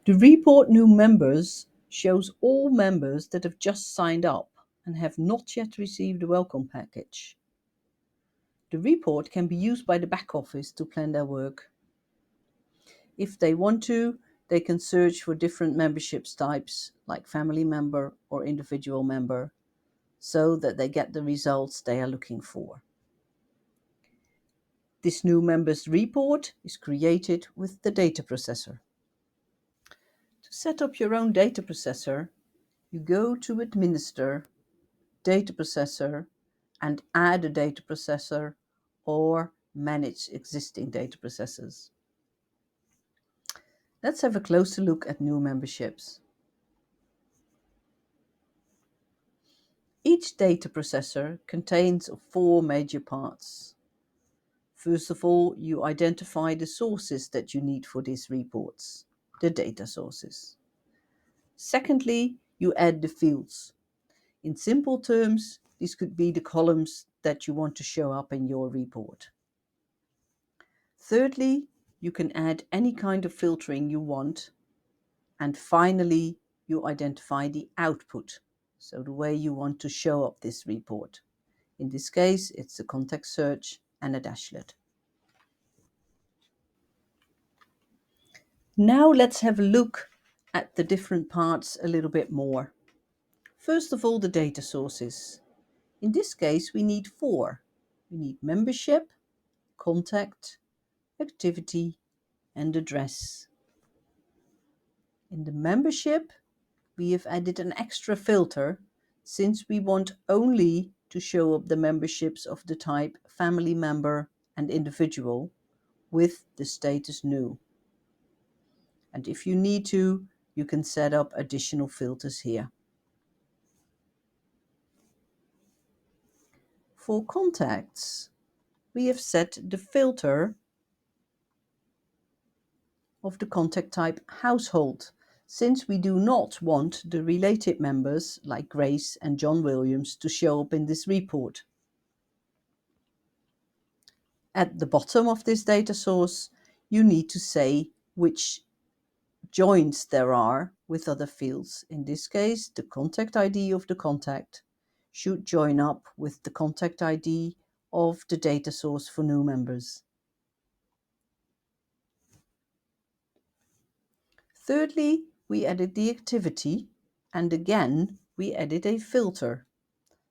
The report new members shows all members that have just signed up and have not yet received a welcome package. The report can be used by the back office to plan their work. If they want to, they can search for different memberships types like family member or individual member so that they get the results they are looking for. This new members report is created with the Dataprocessor. To set up your own Dataprocessor, you go to Administer, Dataprocessor, and add a Dataprocessor or manage existing dataprocessors. Let's have a closer look at new memberships. Each dataprocessor contains 4 major parts. First of all, you identify the sources that you need for these reports, the data sources. Secondly, you add the fields. In simple terms, these could be the columns that you want to show up in your report. Thirdly, you can add any kind of filtering you want. And finally, you identify the output, so the way you want to show up this report. In this case, it's a context search and a dashlet. Now let's have a look at the different parts a little bit more. First of all, the data sources. In this case, we need 4. We need membership, contact, activity, and address. In the membership, we have added an extra filter since we want only to show up the memberships of the type family member and individual with the status new. And if you need to, you can set up additional filters here. For contacts, we have set the filter of the contact type household, since we do not want the related members like Grace and John Williams to show up in this report. At the bottom of this data source, you need to say which joins there are with other fields. In this case, the contact ID of the contact should join up with the contact ID of the data source for new members. Thirdly, we added the activity, and again, we added a filter,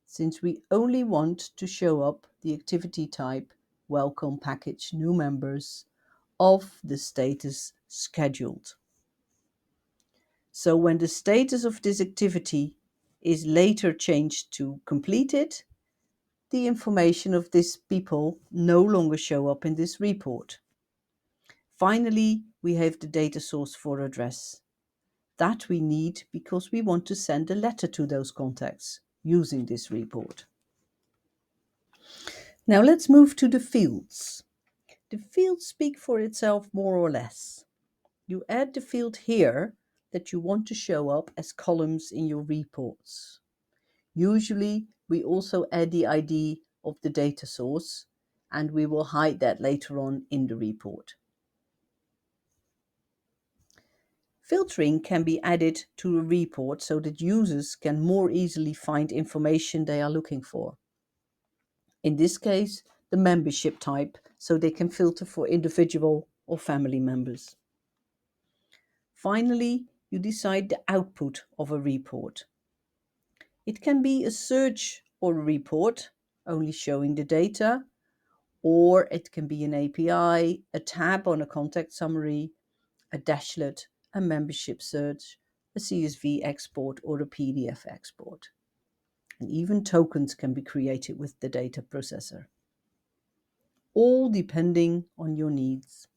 since we only want to show up the activity type welcome package new members of the status scheduled. So when the status of this activity is later changed to completed, the information of these people no longer show up in this report. Finally, we have the data source for address. That we need because we want to send a letter to those contacts using this report. Now let's move to the fields. The fields speak for itself more or less. You add the field here that you want to show up as columns in your reports. Usually, we also add the ID of the data source, and we will hide that later on in the report. Filtering can be added to a report so that users can more easily find information they are looking for. In this case, the membership type, so they can filter for individual or family members. Finally, you decide the output of a report. It can be a search or a report, only showing the data, or it can be an API, a tab on a contact summary, a dashlet, a membership search, a CSV export, or a PDF export. And even tokens can be created with the data processor, all depending on your needs.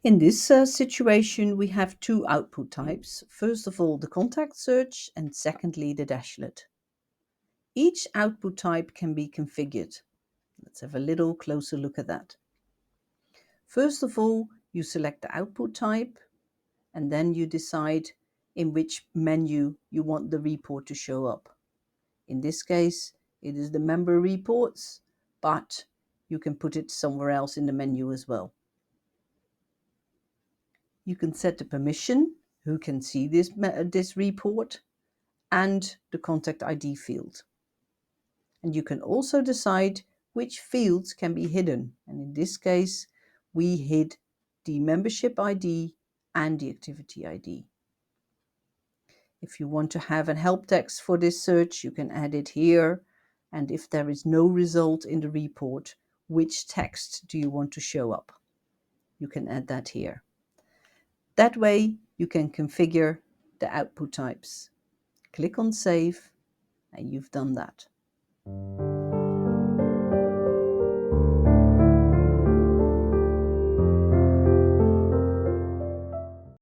In this situation, we have 2 output types. First of all, the contact search, and secondly, the dashlet. Each output type can be configured. Let's have a little closer look at that. First of all, you select the output type, and then you decide in which menu you want the report to show up. In this case, it is the member reports, but you can put it somewhere else in the menu as well. you can set the permission, who can see this report, and the contact ID field. And you can also decide which fields can be hidden. And in this case, we hid the membership ID and the activity ID. If you want to have a help text for this search, you can add it here. And if there is no result in the report, which text do you want to show up? You can add that here. That way, you can configure the output types. Click on Save, and you've done that.